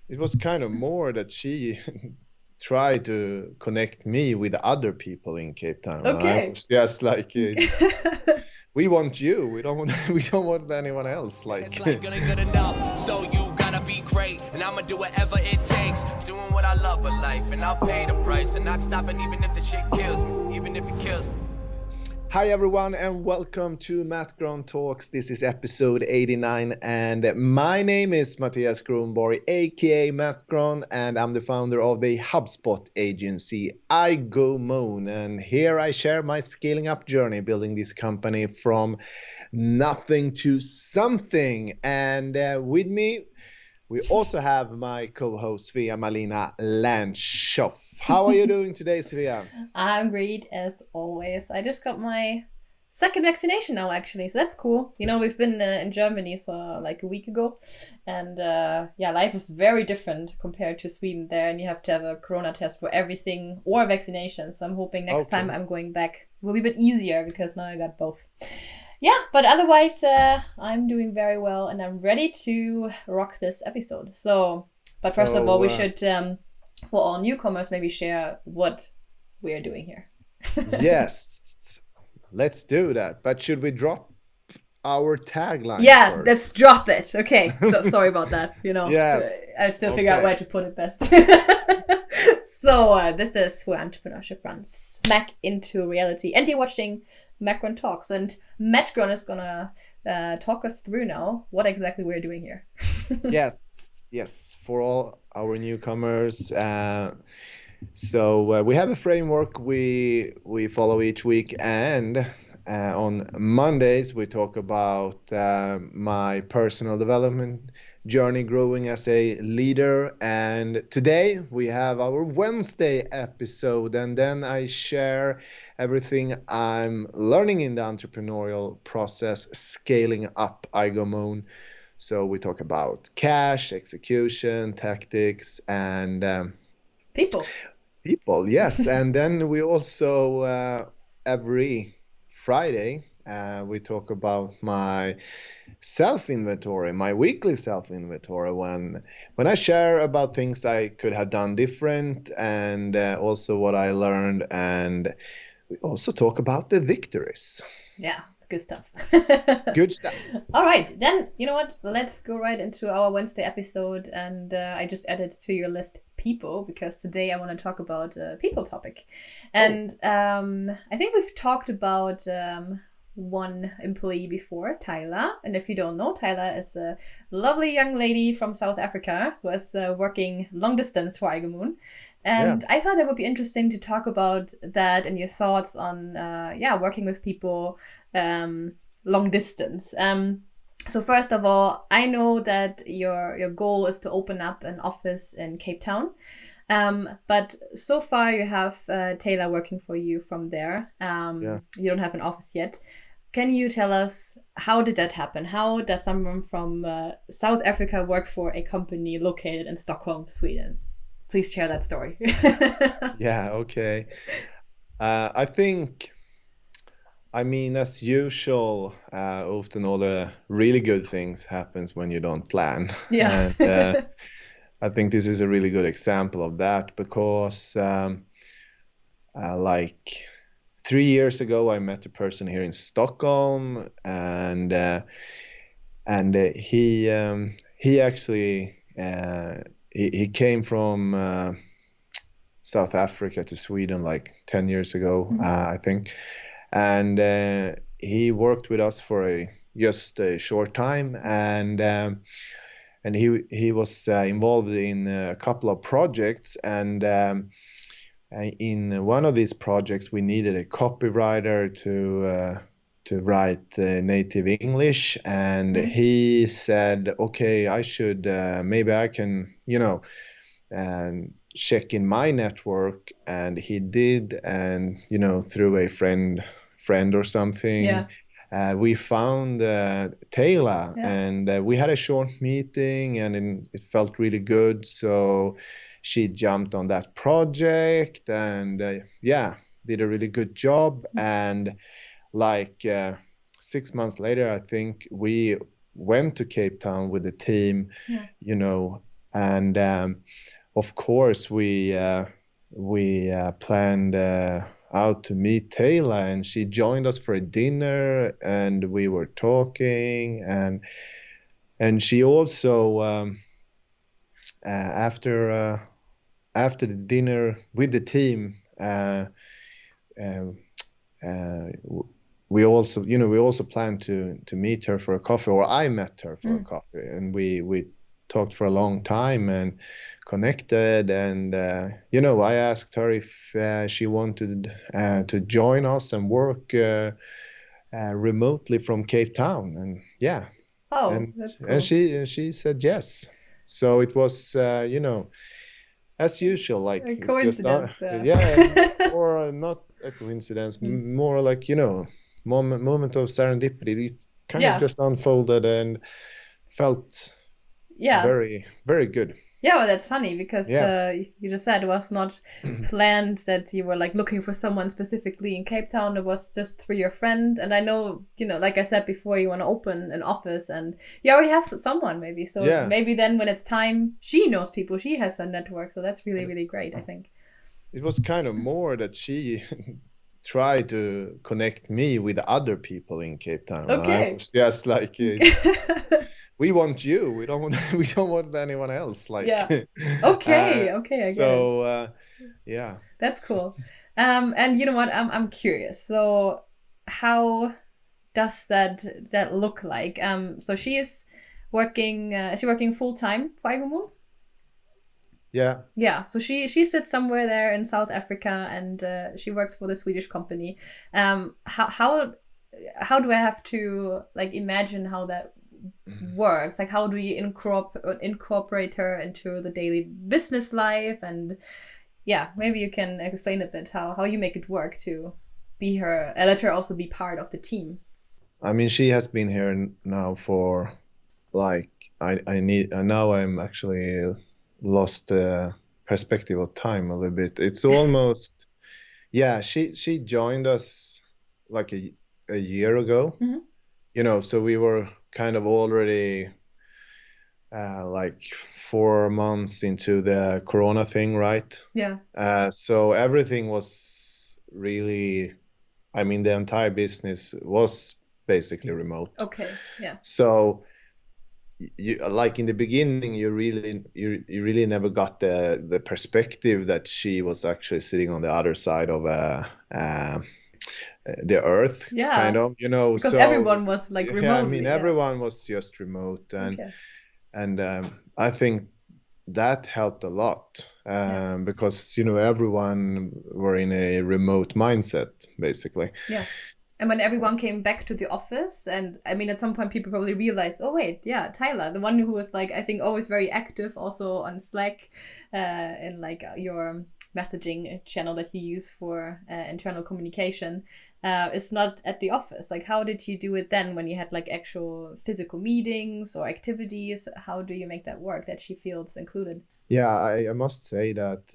it was kind of more that she tried to connect me with other people in Cape Town. I Okay. was just like, we want you. We don't want we don't want anyone else. It's Like, like good enough, so you gotta be great, and I'ma do whatever it takes. Doing what I love of life, and I'll pay the price, and not stopping even if the shit kills me, even if it kills me. hi everyone, and welcome to MattGron Talks. This is episode 89, and my name is Mattias Gronborg, aka MattGron, and I'm the founder of the HubSpot agency iGoMoon. And here I share my scaling up journey, building this company from nothing to something. And with me, we also have my co-host Svea Malina Landschoff. How are you doing today, Svea? I'm great as always. I just got my second vaccination now, actually, so that's cool. We've been in Germany so like a week ago, and yeah, life is very different compared to Sweden there, and you have to have a corona test for everything or a vaccination. So I'm hoping next time Okay. I'm going back it will be a bit easier because now I got both. Yeah, but otherwise, I'm doing very well, and I'm ready to rock this episode. But first of all, So, we should, for all newcomers, maybe share what we are doing here. yes, let's do that. But should we drop our tagline Yeah, first? let's drop it. Okay, so sorry about that. Yes. I still figure out Okay. where to put it best. This is where entrepreneurship runs smack into reality. And you're watching MattGron Talks, and MattGron is gonna talk us through now what exactly we're doing here. Yes, yes, for all our newcomers. So we have a framework we follow each week, and on Mondays we talk about my personal development journey, growing as a leader. And today we have our Wednesday episode, and then I share everything I'm learning in the entrepreneurial process, scaling up iGoMoon. So we talk about cash, execution, tactics, and People. people. Yes, and then we also every Friday we talk about my self inventory, my weekly self inventory, when I share about things I could have done different, and also what I learned, and we also talk about the victories. Yeah, good stuff. Good stuff. All right, then you know what? Let's go right into our Wednesday episode, and I just added to your list people because today I want to talk about a people topic, and I think we've talked about one employee before, Tayla, and if you don't know, Tayla is a lovely young lady from South Africa who is working long distance for iGoMoon. Yeah. And I thought it would be interesting to talk about that and your thoughts on, working with people long distance. So first of all, I know that your goal is to open up an office in Cape Town. But so far you have Taylor working for you from there. Yeah. You don't have an office yet. Can you tell us how did that happen? How does someone from South Africa work for a company located in Stockholm, Sweden? Please share that story. Yeah, okay. I think, I mean, as usual, often all the really good things happens when you don't plan. Yeah. And I think this is a really good example of that because like 3 years ago, I met a person here in Stockholm, and he actually he came from South Africa to Sweden like 10 years ago, I think, and he worked with us for just a short time, and he was involved in a couple of projects, and in one of these projects we needed a copywriter to write native English, and he said, okay, I should maybe I can check in my network, and he did, and through a friend or something, Yeah. we found Tayla, Yeah. and we had a short meeting, and it felt really good. So she jumped on that project, and did a really good job. And like 6 months later, I think we went to Cape Town with the team, Yeah. And of course, we planned out to meet Tayla, and she joined us for a dinner, and we were talking, and she also after the dinner with the team, we also planned to meet her for a coffee, or I met her for a coffee, and we talked for a long time and connected, and I asked her if she wanted to join us and work remotely from Capetown, and That's cool. and she said yes. So it was as usual, like a coincidence. or not a coincidence, more like moment of serendipity. It kind of just unfolded and felt very, very good. Yeah, well, that's funny because you just said it was not planned that you were like looking for someone specifically in Cape Town. It was just through your friend. And I know, like I said before, you want to open an office and you already have someone maybe. So maybe then when it's time, she knows people, she has a network. So that's really, really great, I think. It was kind of more that she tried to connect me with other people in Cape Town. Okay. I was just like... we want you. We don't want anyone else. Like Okay, I get it. That's cool. And you know what? I'm curious. So how does that look like? So she is working. Is she working full time for iGoMoon? Yeah. Yeah. So she sits somewhere there in South Africa, and she works for the Swedish company. How do I have to like imagine how that works? Like, how do you incorporate her into the daily business life? And maybe you can explain a bit how you make it work to be her, let her also be part of the team. I mean, she has been here now for like now I'm actually lost perspective of time a little bit. It's almost she joined us like a year ago. So we were kind of already like 4 months into the Corona thing, right? So everything was really, I mean, the entire business was basically remote. Okay. Yeah. So you, like in the beginning, you really never got the perspective that she was actually sitting on the other side of the earth, kind of, because so everyone was like remotely. I mean, everyone was just remote, and I think that helped a lot because everyone were in a remote mindset basically. And when everyone came back to the office, and I mean, at some point people probably realized, oh wait, Tayla, the one who was like, I think always very active also on Slack, in like your messaging channel that you use for internal communication, is not at the office. Like, how did you do it then when you had like actual physical meetings or activities? How do you make that work, that she feels included? Yeah, I must say that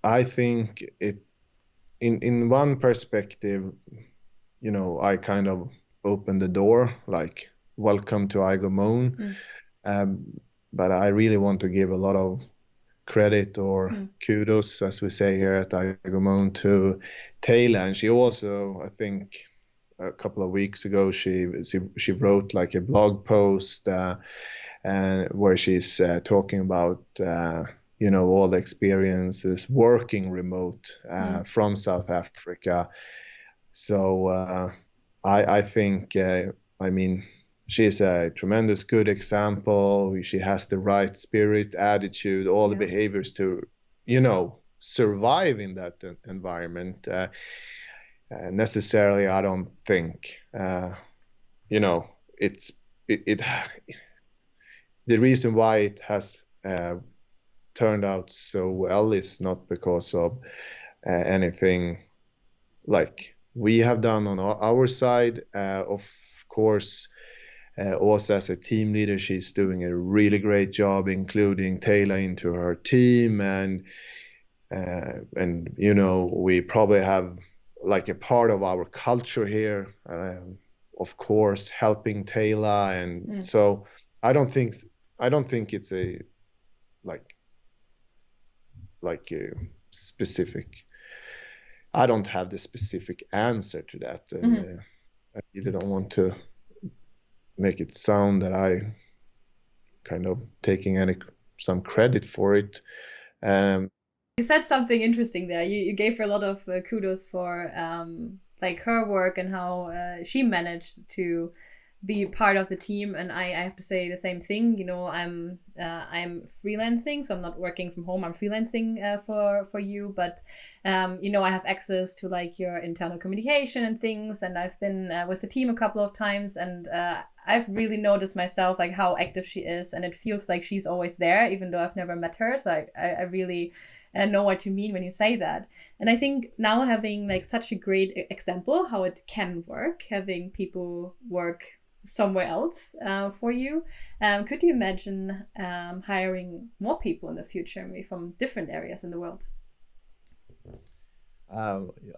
I think it, in one perspective, I kind of opened the door, like, welcome to iGoMoon. But I really want to give a lot of credit or kudos, as we say here at iGoMoon, to Tayla. And she also, I think, a couple of weeks ago, she wrote like a blog post where she's talking about all the experiences working remote from South Africa. So I think, I mean, she's a tremendous good example. She has the right spirit, attitude, all the behaviors to, survive in that environment. Necessarily, I don't think, it's the reason why it has turned out so well is not because of anything like we have done on our side. Of course, also as a team leader, she's doing a really great job including Tayla into her team, and we probably have like a part of our culture here of course, helping Tayla, and so I don't think it's a like a specific. I don't have the specific answer to that, and I really don't want to make it sound that I kind of taking some credit for it. You said something interesting there. You gave her a lot of kudos for like her work and how she managed to be part of the team. And I have to say the same thing. You know, I'm freelancing, so I'm not working from home. I'm freelancing for you, but you know, I have access to like your internal communication and things. And I've been with the team a couple of times, and I've really noticed myself like how active she is, and it feels like she's always there, even though I've never met her. So I really know what you mean when you say that. And I think now having like such a great example how it can work, having people work somewhere else for you, could you imagine hiring more people in the future, maybe from different areas in the world?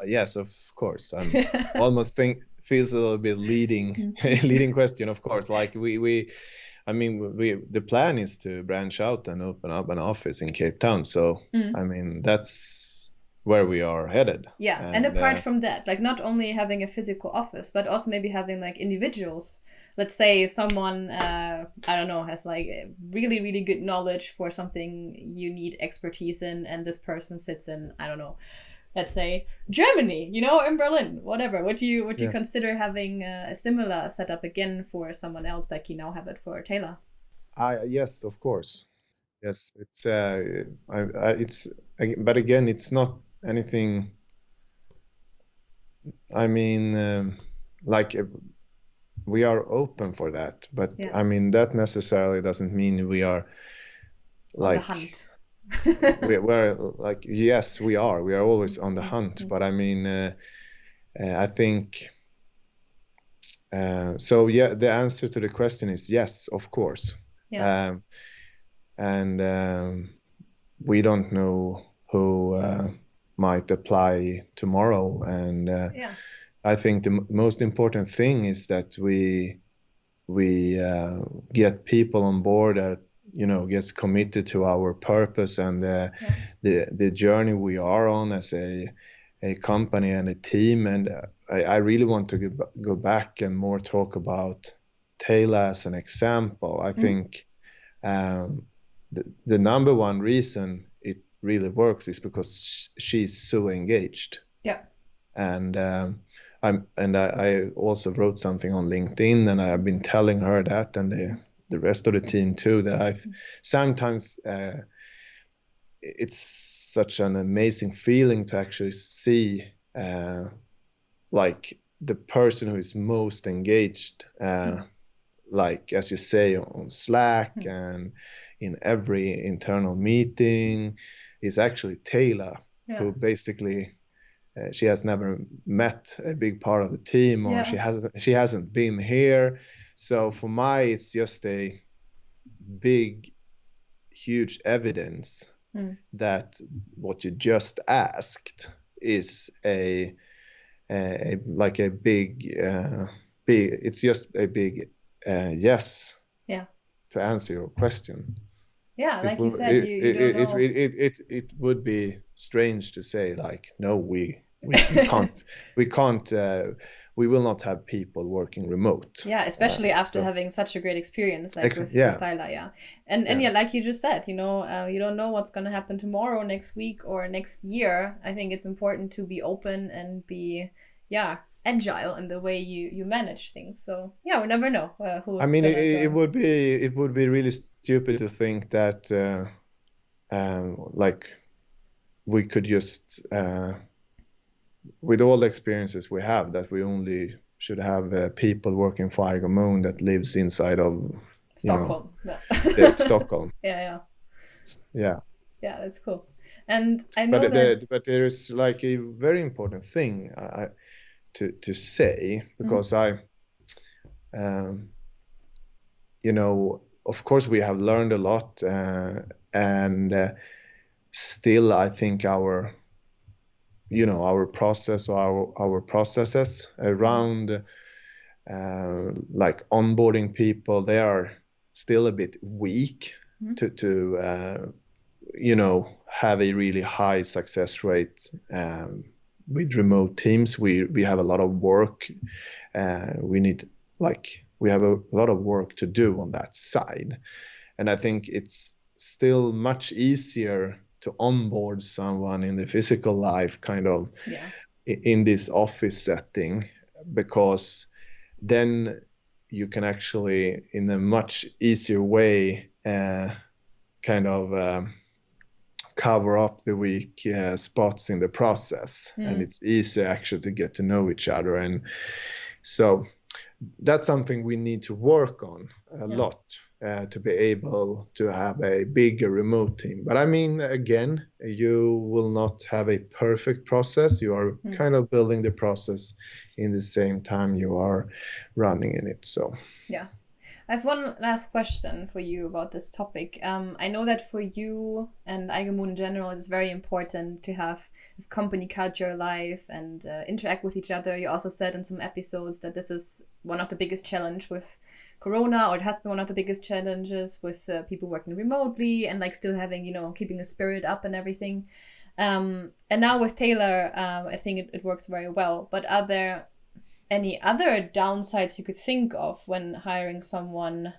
Yes, of course. I'm almost feels a little bit leading question. Of course, like I mean, the plan is to branch out and open up an office in Capetown. So I mean, that's where we are headed. Yeah, and apart from that, like not only having a physical office, but also maybe having like individuals. Let's say someone, I don't know, has like really, really good knowledge for something you need expertise in, and this person sits in, I don't know, let's say Germany, you know, in Berlin, whatever. Would you consider having a similar setup again for someone else, like you now have it for Tayla? Yes, of course. Yes, but again, it's not anything. I mean, like we are open for that, but I mean that necessarily doesn't mean we are like on the hunt. we're like, yes, we are always on the hunt, but I mean I think so yeah, the answer to the question is yes, of course. And we don't know who might apply tomorrow, and I think the most important thing is that we get people on board that, you know, gets committed to our purpose and the journey we are on as a company and a team. And I really want to go back and more talk about Tayla as an example. I think the number one reason it really works is because she's so engaged. Yeah. And I also wrote something on LinkedIn, and I've been telling her that, and the rest of the team too, that sometimes it's such an amazing feeling to actually see like the person who is most engaged, like as you say, on Slack and in every internal meeting, is actually Tayla, who basically she has never met a big part of the team, or she hasn't been here. So for it's just a big, huge evidence that what you just asked is a like a big it's just a big yes to answer your question. Yeah, like you said, you don't know. It would be strange to say like, no, we can't we will not have people working remote. Yeah, especially after having such a great experience like with Tayla, and like you just said, you know, you don't know what's going to happen tomorrow, next week, or next year. I think it's important to be open and be agile in the way you manage things. So we never know who's. I mean, it would be really stupid to think that like we could just with all the experiences we have, that we only should have people working for iGoMoon that lives inside of Stockholm. Stockholm. Yeah, that's cool. And I know but there's like a very important thing to say, because you know, of course we have learned a lot, and still I think our process or our processes around like onboarding people, they are still a bit weak to have a really high success rate with remote teams. We have a lot of work. We have a lot of work to do on that side, and I think it's still much easier to onboard someone in the physical life, kind of in this office setting, because then you can actually, in a much easier way, kind of cover up the weak spots in the process, and it's easier actually to get to know each other. And so that's something we need to work on a lot, to be able to have a bigger remote team. But I mean, again, you will not have a perfect process. You are kind of building the process in the same time you are running in it. So yeah. I have one last question for you about this topic. I know that for you and iGoMoon in general, it's very important to have this company culture alive and interact with each other. You also said in some episodes that this is one of the biggest challenges with Corona, or it has been one of the biggest challenges with people working remotely and like still having, keeping the spirit up and everything. And now with Tayla, I think it works very well. But are there any other downsides you could think of when hiring someone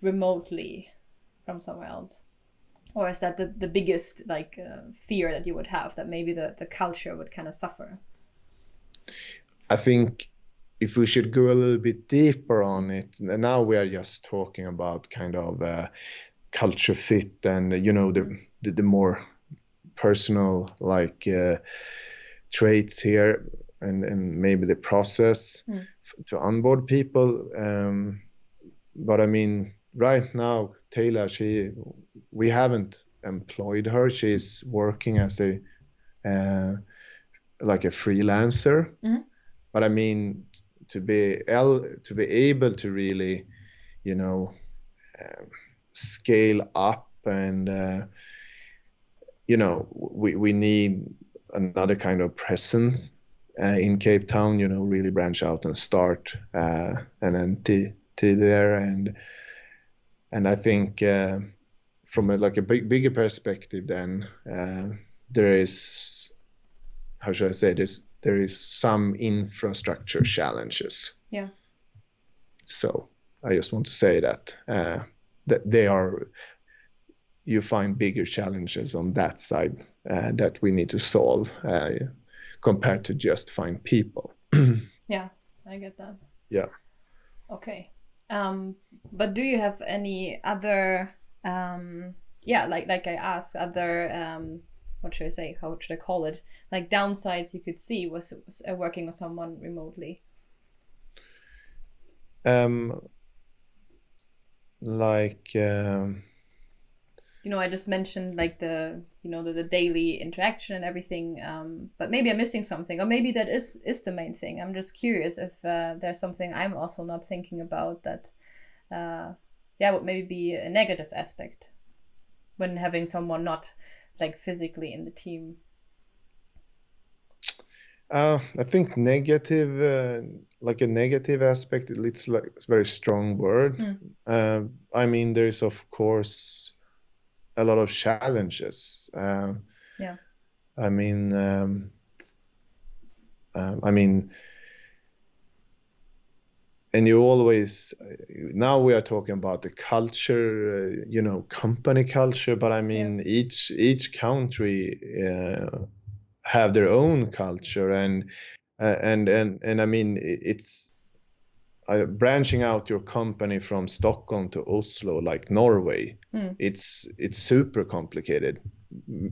remotely from somewhere else? Or is that the biggest fear that you would have, that maybe the culture would kind of suffer? I think if we should go a little bit deeper on it, now we are just talking about kind of culture fit and, the more personal traits here. And maybe the process to onboard people. But I mean, right now, Tayla, we haven't employed her. She's working as a freelancer. But I mean, to be able to really, scale up and, we need another kind of presence in Capetown, really branch out and start an entity there. And I think from a bigger perspective, then there is, how should I say this? There is some infrastructure challenges. Yeah. So I just want to say that you find bigger challenges on that side that we need to solve. Compared to just find people. Yeah, I get that. Yeah. Okay. But do you have any other, like I asked, other, what should I say? How should I call it? Like downsides you could see was working with someone remotely? I just mentioned like the daily interaction and everything, but maybe I'm missing something, or maybe that is the main thing. I'm just curious if there's something I'm also not thinking about that, would maybe be a negative aspect when having someone not like physically in the team. I think negative, a negative aspect, it's a very strong word. I mean, there is of course a lot of challenges. I mean, and you always, now we are talking about the culture, company culture, but I mean, each country have their own culture, and I mean, it's branching out your company from Stockholm to Oslo, like Norway. It's super complicated.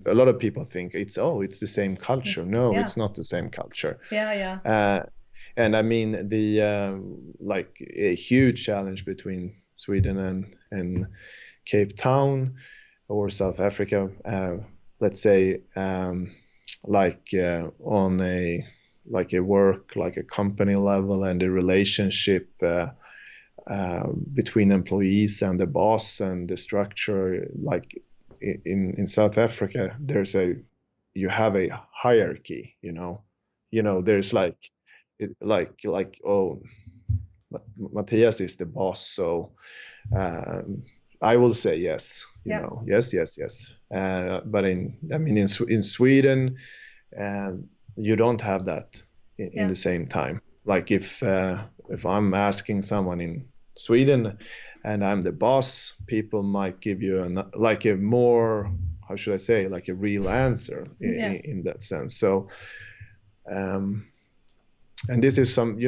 A lot of people think it's the same culture. No, it's not the same culture. And I mean, a huge challenge between Sweden and Capetown or South Africa, let's say, on a work, like a company level, and the relationship between employees and the boss and the structure. Like in South Africa, you have a hierarchy. There's Mattias is the boss, so I will say yes. You know, yes. But in Sweden, you don't have that in the same time. Like if I'm asking someone in Sweden and I'm the boss, people might give you a more, how should I say, like a real answer in that sense. So, and this is some,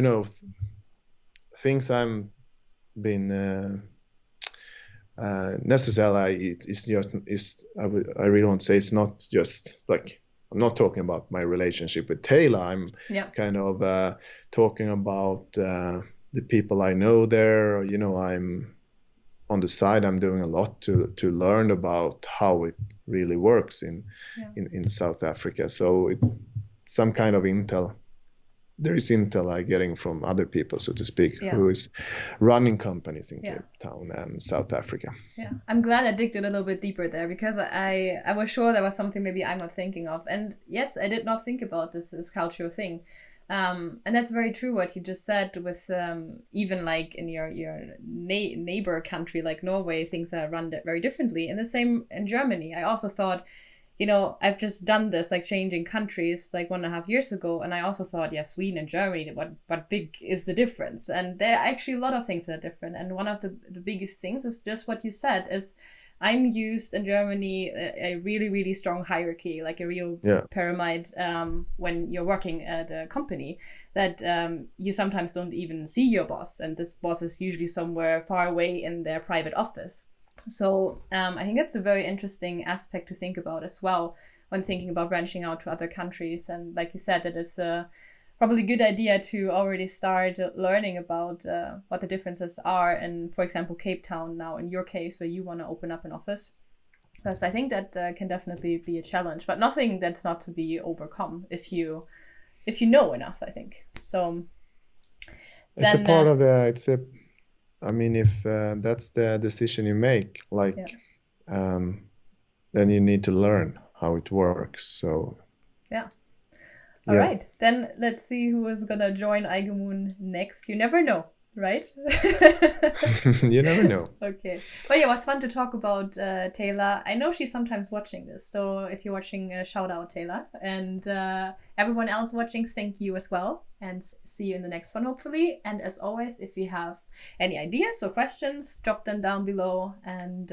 things I'm been necessarily. I really want to say it's not just like, I'm not talking about my relationship with Tayla. I'm kind of talking about the people I know there. I'm on the side. I'm doing a lot to learn about how it really works in South Africa. So some kind of intel. There is intel I'm getting from other people, so to speak, who is running companies in Capetown and South Africa. Yeah, I'm glad I digged a little bit deeper there, because I was sure there was something maybe I'm not thinking of. And yes, I did not think about this cultural thing. And that's very true what you just said with even like in your neighbor country like Norway, things are run very differently. And the same in Germany. I also thought, I've just done this, like changing countries like 1.5 years ago. And I also thought, Sweden and Germany, what big is the difference? And there are actually a lot of things that are different. And one of the biggest things is just what you said, is I'm used in Germany a really, really strong hierarchy, like a real pyramid when you're working at a company, that you sometimes don't even see your boss. And this boss is usually somewhere far away in their private office. So I think that's a very interesting aspect to think about as well when thinking about branching out to other countries. And like you said, it is probably a good idea to already start learning about what the differences are in, for example, Capetown now, in your case, where you want to open up an office. Because I think that can definitely be a challenge, but nothing that's not to be overcome if you know enough, I think. So it's a part of the, if that's the decision you make, then you need to learn how it works. So all right, then let's see who is gonna join iGoMoon next. You never know, right? You never know. Okay, but it was fun to talk about Tayla. I know she's sometimes watching this, so if you're watching, shout out Tayla, and everyone else watching, thank you as well, and see you in the next one, hopefully. And as always, if you have any ideas or questions, drop them down below, and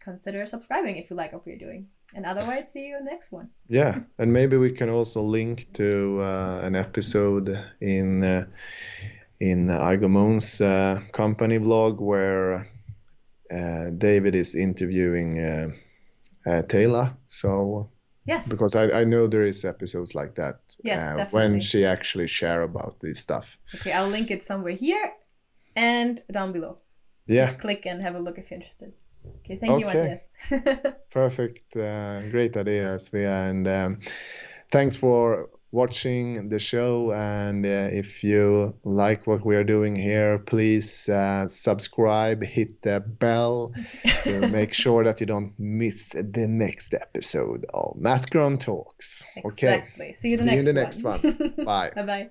consider subscribing if you like what we're doing. And otherwise, see you in the next one. Yeah, and maybe we can also link to an episode in iGoMoon's company blog, where David is interviewing Tayla. So yes, because I know there is episodes like that. Yes, definitely. When she actually share about this stuff. Okay, I'll link it somewhere here and down below. Yeah. Just click and have a look if you're interested. Okay, thank you, Mattias. Perfect. Great idea, Svea. And thanks for watching the show. And if you like what we are doing here, please subscribe, hit the bell to make sure that you don't miss the next episode of MattGron Talks. Exactly. Okay. See you in the next one. Bye. Bye-bye.